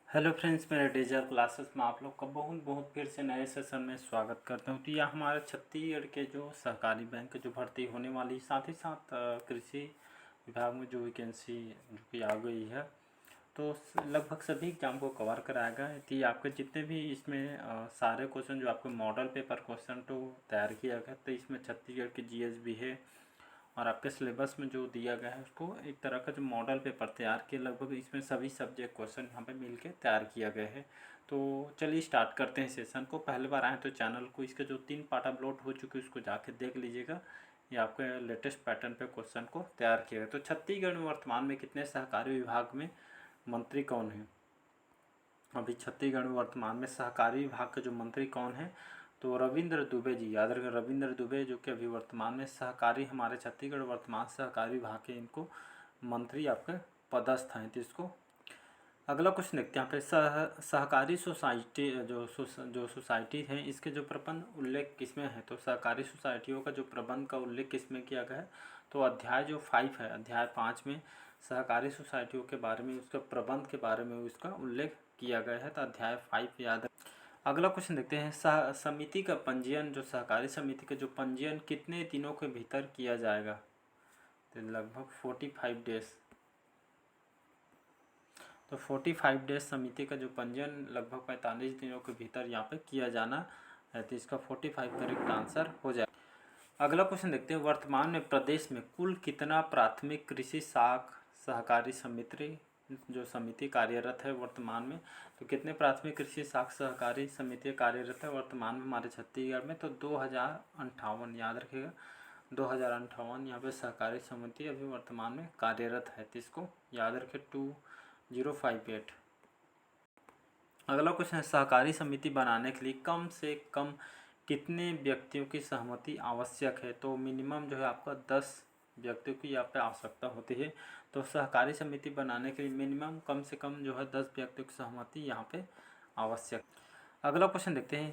Hello friends, मेरे digital classes में आप लोग का बहुत बहुत फिर से नए सेशन में स्वागत करता हूँ। तो यह हमारे छत्तीसगढ़ के जो सहकारी बैंक जो भर्ती होने वाली, साथ ही साथ कृषि विभाग में जो वैकेंसी जो कि आ गई है, तो लगभग सभी एग्जाम को कवर कराएगा। तो ये आपके जितने भी इसमें सारे क्वेश्चन जो आपके मॉडल पेपर क्वेश्चन तो तैयार किया गया, तो इसमें छत्तीसगढ़ की जीएस भी है और आपके सिलेबस में जो दिया गया है उसको एक तरह का जो मॉडल पेपर तैयार किया, लगभग इसमें सभी सब्जेक्ट क्वेश्चन यहाँ पे मिल के तैयार किया गया है। तो चलिए स्टार्ट करते हैं सेशन को। पहली बार आए तो चैनल को, इसके जो 3 पार्ट अपलोड हो चुके हैं उसको जाके देख लीजिएगा। ये आपके लेटेस्ट पैटर्न पे क्वेश्चन को तैयार किया गया। तो छत्तीसगढ़ में वर्तमान में कितने सहकारी विभाग में मंत्री कौन है? अभी छत्तीसगढ़ में वर्तमान में सहकारी विभाग के जो मंत्री कौन है, तो रविंद्र दुबे जी, याद रखें रविंद्र दुबे, जो कि अभी वर्तमान में सहकारी हमारे छत्तीसगढ़ वर्तमान सहकारी विभाग के इनको मंत्री आपके पदस्थ हैं। तो इसको अगला क्वेश्चन देखते हैं। यहाँ पे सहकारी सोसाइटी जो सोसाइटी है, इसके जो प्रबंध उल्लेख किसमें है? तो सहकारी सोसाइटियों का जो प्रबंध का उल्लेख किसमें किया गया है? तो अध्याय जो 5 है, अध्याय 5 में सहकारी सोसाइटियों के बारे में, उसके प्रबंध के बारे में उसका उल्लेख किया गया है। तो अध्याय 5 याद है। अगला क्वेश्चन देखते हैं। समिति का पंजीयन, जो सहकारी समिति का जो पंजीयन कितने दिनों के भीतर किया जाएगा? तो लगभग 45 डेज। तो 45 डेज समिति का जो पंजीयन लगभग 45 दिनों के भीतर यहाँ पे किया जाना है। तो इसका 45 करेक्ट आंसर हो जाए। अगला क्वेश्चन देखते हैं। वर्तमान में प्रदेश में कुल कितना प्राथमिक कृषि साख सहकारी समिति जो समिति कार्यरत है वर्तमान में? तो कितने प्राथमिक कृषि साख सहकारी समिति कार्यरत है वर्तमान में हमारे छत्तीसगढ़ में? तो 2058, याद रखिएगा 2058 यहाँ पे सहकारी समिति अभी वर्तमान में कार्यरत है। तो इसको याद रखें 2058। अगला क्वेश्चन है। सहकारी समिति बनाने के लिए कम से कम कितने व्यक्तियों की सहमति आवश्यक है? तो मिनिमम जो है आपका 10 व्यक्तियों की यहाँ पे आवश्यकता होती है। तो सहकारी समिति बनाने के लिए मिनिमम कम से कम जो है 10 व्यक्तियों की सहमति यहाँ पे आवश्यक। अगला क्वेश्चन देखते हैं।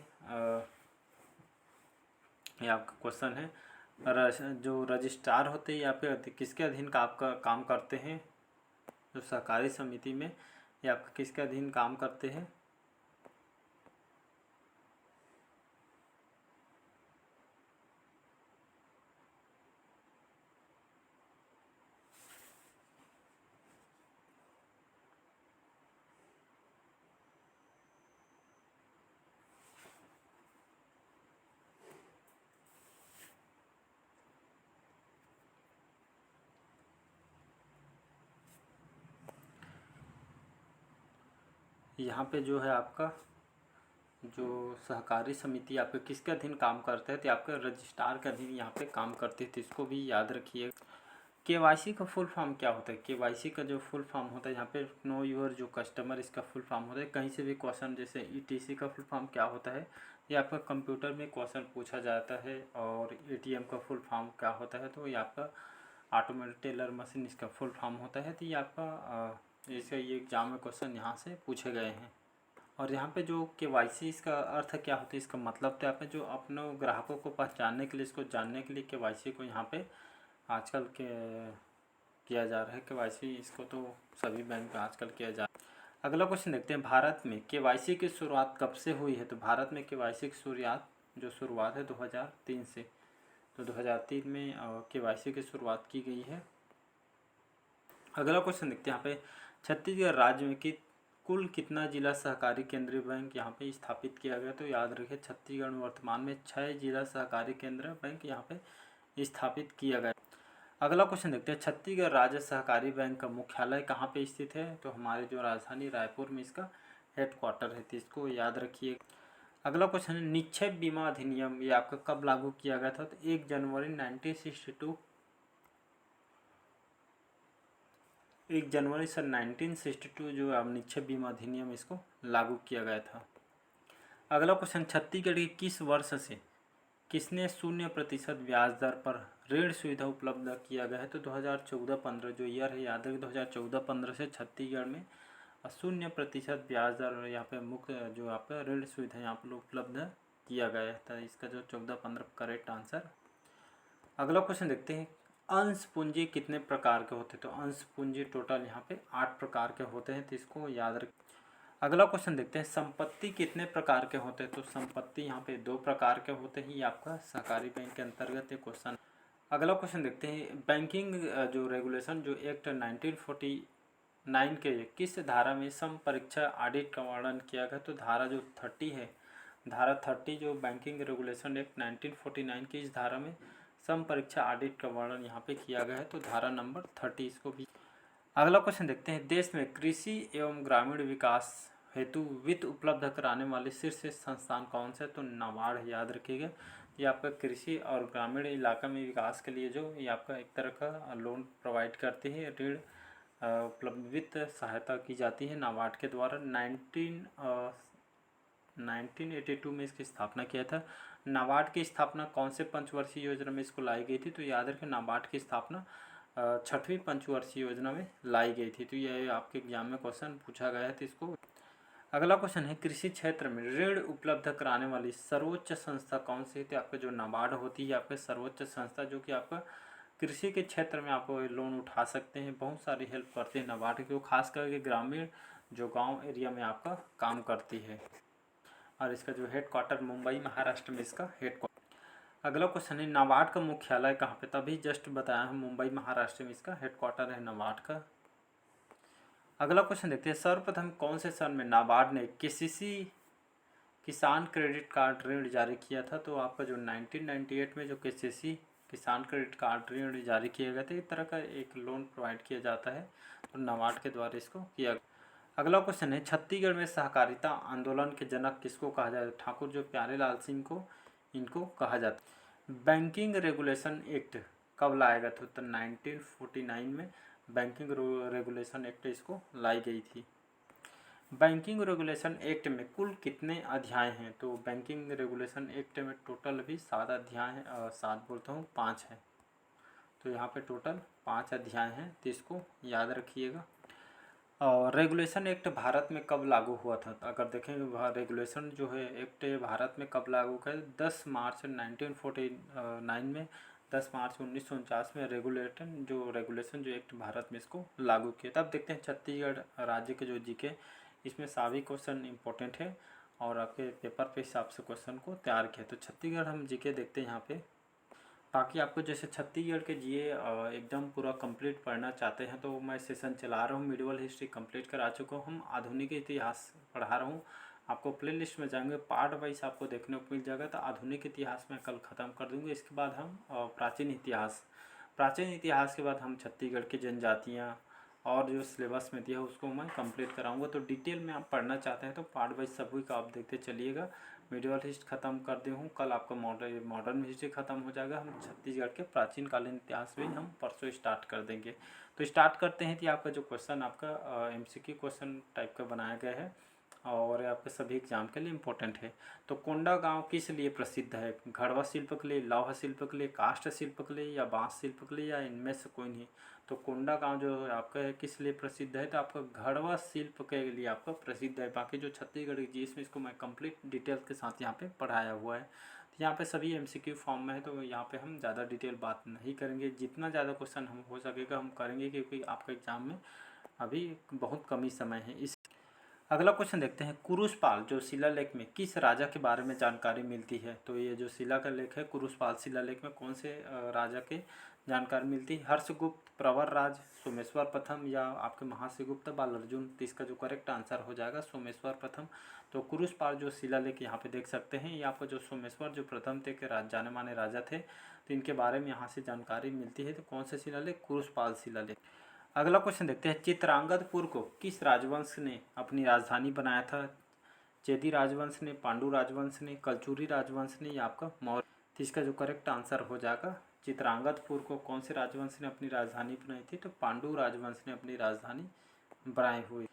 ये आपका क्वेश्चन है। जो रजिस्ट्रार होते हैं या फिर किसके अधीन का आपका काम करते हैं? जो सहकारी समिति में ये आपका किसके अधीन काम करते हैं? यहाँ पे जो है आपका जो सहकारी समिति आपके किसके अधीन काम करते हैं? तो आपके रजिस्ट्रार के अधीन यहाँ पे काम करते थे। इसको भी याद रखिए। केवाईसी का फुल फॉर्म क्या होता है? केवाईसी का जो फुल फॉर्म होता है यहाँ पे नो योर जो कस्टमर, इसका फुल फॉर्म होता है। कहीं से भी क्वेश्चन, जैसे ईटीसी का फुल फॉर्म क्या होता है, ये आपका कंप्यूटर में क्वेश्चन पूछा जाता है। और एटीएम का फुल फॉर्म क्या होता है? तो ये आपका ऑटोमेटिक टेलर मशीन, इसका फुल फॉर्म होता है। तो ये आपका जैसे ये एग्जाम में क्वेश्चन यहाँ से पूछे गए हैं। और यहाँ पे जो केवाईसी, इसका अर्थ क्या होता है, इसका मतलब तो आपने जो अपने ग्राहकों को पहचानने के लिए, इसको जानने के लिए केवाईसी को यहाँ पे आजकल के किया जा रहा है। केवाईसी इसको तो सभी बैंक में आजकल किया जा रहा है। अगला क्वेश्चन देखते हैं। भारत में केवाईसी की शुरुआत कब से हुई है? तो भारत में केवाईसी की शुरुआत है 2003 से। तो 2003 में केवाईसी की शुरुआत की गई है। अगला क्वेश्चन देखते हैं। यहाँ पे छत्तीसगढ़ राज्य में कुल कितना जिला सहकारी केंद्रीय बैंक यहाँ पे स्थापित किया गया? तो याद रखिए छत्तीसगढ़ में वर्तमान में 6 जिला सहकारी केंद्रीय बैंक यहाँ पे स्थापित किया गया। अगला क्वेश्चन देखते हैं। छत्तीसगढ़ राज्य सहकारी बैंक का मुख्यालय कहाँ पे स्थित है? तो हमारे जो राजधानी रायपुर में इसका हेडक्वार्टर है। तो इसको याद रखिए। अगला क्वेश्चन है। निक्षेप बीमा अधिनियम ये आपका कब लागू किया गया था? तो 1 जनवरी 1962, 1 जनवरी सन 1962 जो अब निक्षेप बीमा अधिनियम इसको लागू किया गया था। अगला क्वेश्चन। छत्तीसगढ़ के किस वर्ष से किसने 0% ब्याज दर पर ऋण सुविधा उपलब्ध किया गया है? तो 2014-15 जो ईयर है, याद रखिए 2014-15 से छत्तीसगढ़ में 0% ब्याज दर यहाँ पे मुख्य जो आपका ऋण सुविधा यहाँ पर उपलब्ध किया गया था। इसका जो 14-15 करेक्ट आंसर। अगला क्वेश्चन देखते हैं। अंश पूंजी कितने प्रकार के होते हैं? तो अंश पूंजी टोटल यहाँ पे 8 प्रकार के होते हैं। तो इसको याद रख। अगला क्वेश्चन देखते हैं, संपत्ति कितने प्रकार के होते हैं? तो संपत्ति यहाँ पे 2 प्रकार के होते हैं, ये आपका सहकारी बैंक के अंतर्गत ये क्वेश्चन। अगला क्वेश्चन देखते हैं, बैंकिंग जो रेगुलेशन जो एक्ट 1949 के किस धारा में सम परीक्षा ऑडिट का वर्णन किया गया? तो धारा जो 30 है, धारा 30 जो बैंकिंग रेगुलेशन एक्ट 1949 की इस धारा में सम परीक्षा ऑडिट का वर्णन यहाँ पे किया गया है, तो धारा नंबर 30 इसको भी। अगला क्वेश्चन देखते हैं, देश में कृषि एवं ग्रामीण विकास हेतु वित्त उपलब्ध कराने वाले शीर्ष संस्थान कौन से? तो नाबार्ड, याद रखिएगा। ये आपका कृषि और ग्रामीण इलाका में विकास के लिए जो ये आपका एक तरह का लोन प्रोवाइड करती है, ऋण उपलब्ध वित्त सहायता की जाती है नाबार्ड के द्वारा। 1982 में इसकी स्थापना किया था। नाबार्ड की स्थापना कौन से पंचवर्षीय योजना में इसको लाई गई थी? तो याद रखें, नाबार्ड की स्थापना 6वीं पंचवर्षीय योजना में लाई गई थी। तो ये आपके एग्जाम में क्वेश्चन पूछा गया है, तो इसको। अगला क्वेश्चन है, कृषि क्षेत्र में ऋण उपलब्ध कराने वाली सर्वोच्च संस्था कौन सी है? तो आपका जो नाबार्ड होती है आपके सर्वोच्च संस्था, जो कि आपका कृषि के क्षेत्र में आप लोन उठा सकते हैं, बहुत सारी हेल्प करती है नाबार्ड की, खास करके ग्रामीण जो गांव एरिया में आपका काम करती है। और इसका जो हेडक्वार्टर मुंबई महाराष्ट्र में इसका हेडक्वार्टर। अगला क्वेश्चन है, नाबार्ड का मुख्यालय कहाँ पे? तभी जस्ट बताया है, मुंबई महाराष्ट्र में इसका हेडक्वार्टर है नाबार्ड का। अगला क्वेश्चन देखते हैं, सर्वप्रथम कौन से सन में नाबार्ड ने केसीसी किसान क्रेडिट कार्ड ऋण जारी किया था? तो आपका जो 1998 में जो केसीसी किसान क्रेडिट कार्ड ऋण जारी किया गया था, एक तरह का एक लोन प्रोवाइड किया जाता है, तो नाबार्ड के द्वारा इसको किया गया। अगला क्वेश्चन है, छत्तीसगढ़ में सहकारिता आंदोलन के जनक किसको कहा जाता है? ठाकुर जो प्यारेलाल सिंह को इनको कहा जाता है। बैंकिंग रेगुलेशन एक्ट कब लाया गया था? तो 1949 में बैंकिंग रेगुलेशन एक्ट इसको लाई गई थी। बैंकिंग रेगुलेशन एक्ट में कुल कितने अध्याय हैं? तो बैंकिंग रेगुलेशन एक्ट में टोटल भी 7 अध्याय हैं, 7 बोलता हूँ 5 है, तो यहाँ पे टोटल 5 अध्याय हैं, तो इसको याद रखिएगा। और रेगुलेशन एक्ट भारत में कब लागू हुआ था? अगर देखेंगे रेगुलेशन जो है एक्ट भारत में कब लागू हुआ? 10 मार्च 1949 में, 10 मार्च 1949 में रेगुलेशन जो एक्ट भारत में इसको लागू किया। तब देखते हैं छत्तीसगढ़ राज्य के जो जीके, इसमें सभी क्वेश्चन इंपॉर्टेंट है और आपके पेपर पे हिसाब से क्वेश्चन को तैयार किया। तो छत्तीसगढ़ हम जीके देखते हैं यहाँ पे, ताकि आपको जैसे छत्तीसगढ़ के जीए एकदम पूरा कंप्लीट पढ़ना चाहते हैं, तो मैं सेशन चला रहा हूँ, मिडिवल हिस्ट्री कंप्लीट करा चुका हूँ, हम आधुनिक इतिहास पढ़ा रहा हूँ। आपको प्लेलिस्ट में जाएंगे, पार्ट वाइज आपको देखने को मिल जाएगा। तो आधुनिक इतिहास में कल ख़त्म कर दूँगी, इसके बाद हम प्राचीन इतिहास के बाद हम छत्तीसगढ़ की जनजातियाँ और जो सिलेबस में दिया उसको मैं कंप्लीट कराऊंगा। तो डिटेल में आप पढ़ना चाहते हैं तो पार्ट वाइज सभी का आप देखते चलिएगा। मिडिवल हिस्ट्री ख़त्म कर दी हूँ, कल आपका मॉडर्न हिस्ट्री ख़त्म हो जाएगा। हम छत्तीसगढ़ के प्राचीन कालीन इतिहास भी हम परसों स्टार्ट कर देंगे। तो स्टार्ट करते हैं कि आपका जो क्वेश्चन आपका MCQ क्वेश्चन टाइप का बनाया गया है और आपके सभी एग्जाम के लिए इम्पोर्टेंट है। तो कोंडागांव किस लिए प्रसिद्ध है? घड़वा शिल्प के लिए, लौह शिल्प के लिए, काष्ठ शिल्प के लिए या बांस शिल्प के लिए, या इनमें से कोई नहीं? तो कोंडागांव जो है आपका है किस लिए प्रसिद्ध है? तो आपका घड़वा शिल्प के लिए आपका प्रसिद्ध है। बाकी जो छत्तीसगढ़ की जिसमें इसको मैं कंप्लीट डिटेल के साथ यहाँ पे पढ़ाया हुआ है। तो यहाँ पे सभी MCQ फॉर्म में है, तो यहाँ पे हम ज़्यादा डिटेल बात नहीं करेंगे। जितना ज़्यादा क्वेश्चन हम हो सकेगा हम करेंगे, क्योंकि आपका एग्जाम में अभी बहुत कम ही समय है। इस अगला क्वेश्चन देखते हैं, कुरुशपाल जो शिलालेख में किस राजा के बारे में जानकारी मिलती है? तो ये जो शिला का लेख है कुरुशपाल शिलालेख में कौन से राजा के जानकारी मिलती है? हर्षगुप्त, प्रवर राज, सोमेश्वर प्रथम या आपके महाश्रीगुप्त, बाल अर्जुन? तो इसका जो करेक्ट आंसर हो जाएगा सोमेश्वर प्रथम। तो कुरुशपाल जो शिलालेख यहाँ पे देख सकते हैं, ये आपको जो सोमेश्वर जो प्रथम थे के जाने माने राजा थे, तो इनके बारे में यहाँ से जानकारी मिलती है। तो कौन से शिलालेख? कुरुशपाल शिलालेख। अगला क्वेश्चन देखते हैं, चित्रांगदपुर को किस राजवंश ने अपनी राजधानी बनाया था? चेदी राजवंश ने, पांडु राजवंश ने, कलचुरी राजवंश ने या आपका मौर्य? तो इसका जो करेक्ट आंसर हो जाएगा, चित्रांगदपुर को कौन से राजवंश ने अपनी राजधानी बनाई थी? तो पांडु राजवंश ने अपनी राजधानी बनाई हुई।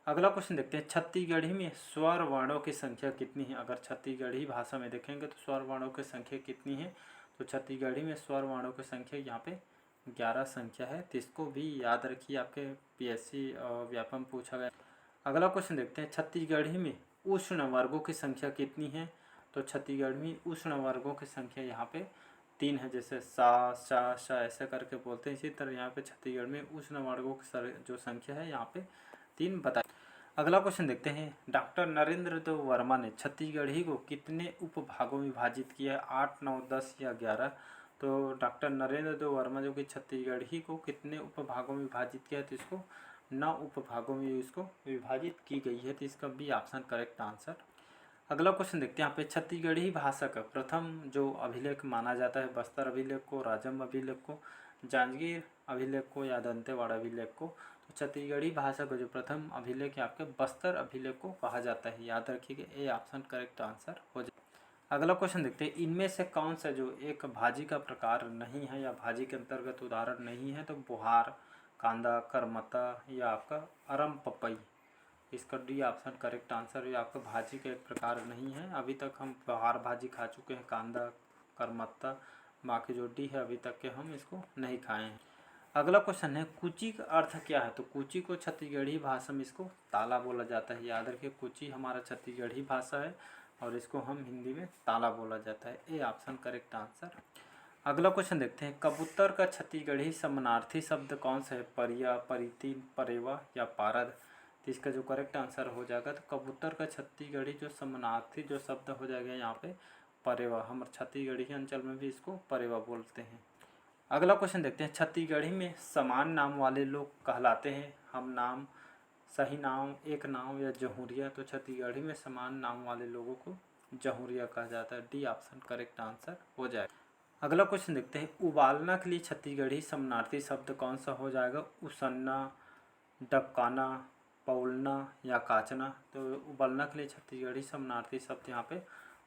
अगला क्वेश्चन देखते हैं, छत्तीसगढ़ी में स्वर वर्णों की संख्या कितनी है? अगर छत्तीसगढ़ी भाषा में देखेंगे तो स्वर वर्णों की संख्या कितनी है? तो छत्तीसगढ़ी में स्वर वर्णों की संख्या यहाँ पे 11 संख्या है। तो इसको भी याद रखिए, आपके PSC व्यापम पूछा गया। अगला क्वेश्चन देखते हैं, छत्तीसगढ़ी में उष्ण वर्गों की संख्या कितनी है? तो छत्तीसगढ़ में उष्ण वर्गों की संख्या यहाँ पे 3 है। जैसे सा, शा, शा ऐसा करके बोलते हैं, इसी तरह यहाँ पे छत्तीसगढ़ में उष्ण वर्गों की जो संख्या है यहाँ पे 3 बताई। अगला क्वेश्चन देखते हैं, डॉक्टर नरेंद्र देव वर्मा ने छत्तीसगढ़ी को कितने उपभागों में विभाजित किया है? 8, 9, 10 या 11? तो डॉक्टर नरेंद्र देव वर्मा जो कि छत्तीसगढ़ी को कितने उपभागों में विभाजित किया है, तो इसको 9 उपभागों में इसको विभाजित की गई है, तो इसका बी ऑप्शन करेक्ट आंसर। अगला क्वेश्चन देखते हैं यहाँ पे, छत्तीसगढ़ी भाषा का प्रथम जो अभिलेख माना जाता है, बस्तर अभिलेख को, राजम अभिलेख को, जांजगीर अभिलेख को या दंतेवाड़ा अभिलेख को? तो छत्तीसगढ़ी भाषा का जो प्रथम अभिलेख है आपके बस्तर अभिलेख को कहा जाता है, याद रखिएगा, ए ऑप्शन करेक्ट आंसर हो जाए। अगला क्वेश्चन देखते हैं, इनमें से कौन सा जो एक भाजी का प्रकार नहीं है या भाजी के अंतर्गत उदाहरण नहीं है? तो बुहार, कांदा, करमत्ता या आपका अरम पपई? इसका डी ऑप्शन करेक्ट आंसर है। आपका भाजी का एक प्रकार नहीं है। अभी तक हम बुहार भाजी खा चुके हैं, कांदा, करमत्ता, बाकी जो डी है अभी तक के हम इसको नहीं खाए हैं। अगला क्वेश्चन है, कुची का अर्थ क्या है? तो कुची को छत्तीसगढ़ी भाषा में इसको ताला बोला जाता है, याद रखिए, कुची हमारा छत्तीसगढ़ी भाषा है और इसको हम हिंदी में ताला बोला जाता है, ए ऑप्शन करेक्ट आंसर। अगला क्वेश्चन देखते हैं, कबूतर का छत्तीसगढ़ी समानार्थी शब्द कौन सा है? परिया, परितीन, परेवा या पारद? तो इसका जो करेक्ट आंसर हो जाएगा, तो कबूतर का छत्तीसगढ़ी जो समानार्थी जो शब्द हो जाएगा यहाँ पे परेवा। हम छत्तीसगढ़ी अंचल में भी इसको परेवा बोलते हैं। अगला क्वेश्चन देखते हैं, छत्तीसगढ़ी में समान नाम वाले लोग कहलाते हैं? हम नाम, सही नाम, एक नाम या जहूरिया? तो छत्तीसगढ़ी में समान नाम वाले लोगों को जहूरिया कहा जाता है, डी ऑप्शन करेक्ट आंसर हो जाएगा। अगला क्वेश्चन देखते हैं, उबालना के लिए छत्तीसगढ़ी समानार्थी शब्द कौन सा हो जाएगा? उसन्ना, डबकाना, पौलना या काचना? तो उबालना के लिए छत्तीसगढ़ी समानार्थी शब्द यहाँ पे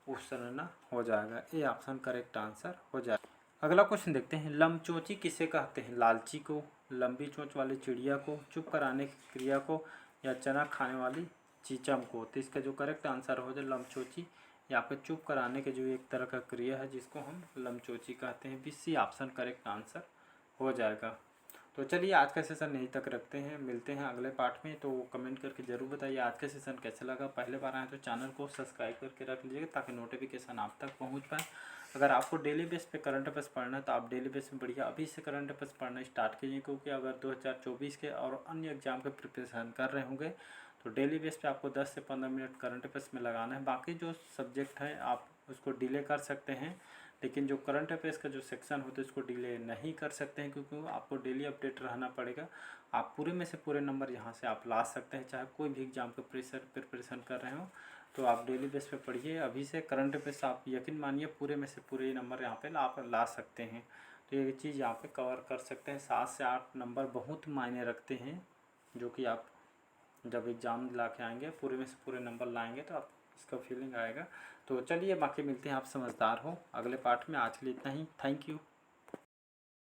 उसन्ना हो जाएगा, ए ऑप्शन करेक्ट आंसर हो जाएगा। अगला क्वेश्चन देखते हैं, लमचोची किसे कहते हैं? लालची को, लंबी चोंच वाली चिड़िया को, चुप कराने की क्रिया को या चना खाने वाली चीचम को? तो इसका जो करेक्ट आंसर हो जाए लमचोची, या फिर चुप कराने के जो एक तरह का क्रिया है जिसको हम लमचोची कहते हैं, B C option correct answer हो जाएगा। तो चलिए आज का सेशन यहीं तक रखते हैं, मिलते हैं अगले पार्ट में। तो कमेंट करके ज़रूर बताइए आज का सेशन कैसा लगा। पहले बार आए तो चैनल को सब्सक्राइब करके रख लीजिएगा ताकि नोटिफिकेशन आप तक पहुंच पाए। अगर आपको डेली बेस पे करंट अफेयर्स पढ़ना है तो आप डेली बेस में बढ़िया अभी से करंट अफेयर्स पढ़ना स्टार्ट कीजिए, क्योंकि अगर 2024 के और अन्य एग्जाम के प्रिपरेशन कर रहे होंगे तो डेली बेस पे आपको 10 से 15 मिनट करंट अफेयर्स में लगाना है। बाकी जो सब्जेक्ट है आप उसको डिले कर सकते हैं, लेकिन जो करंट अफेयर्स का जो सेक्शन होता है उसको डिले नहीं कर सकते हैं, क्योंकि आपको डेली अपडेट रहना पड़ेगा। आप पूरे में से पूरे नंबर यहाँ से आप ला सकते हैं, चाहे कोई भी एग्जाम का प्रिपरेशन कर रहे हो तो आप डेली बेस पे पढ़िए। अभी से करंट अफेयर्स आप यकीन मानिए पूरे में से पूरे नंबर यहाँ पे आप ला सकते हैं, तो ये चीज़ यहाँ पे कवर कर सकते हैं। 7 से 8 नंबर बहुत मायने रखते हैं, जो कि आप जब एग्ज़ाम ला के आएंगे पूरे में से पूरे नंबर लाएंगे तो आप इसका फीलिंग आएगा। तो चलिए बाकी मिलते हैं, आप समझदार हो अगले पार्ट में। आज के लिए इतना ही, थैंक यू।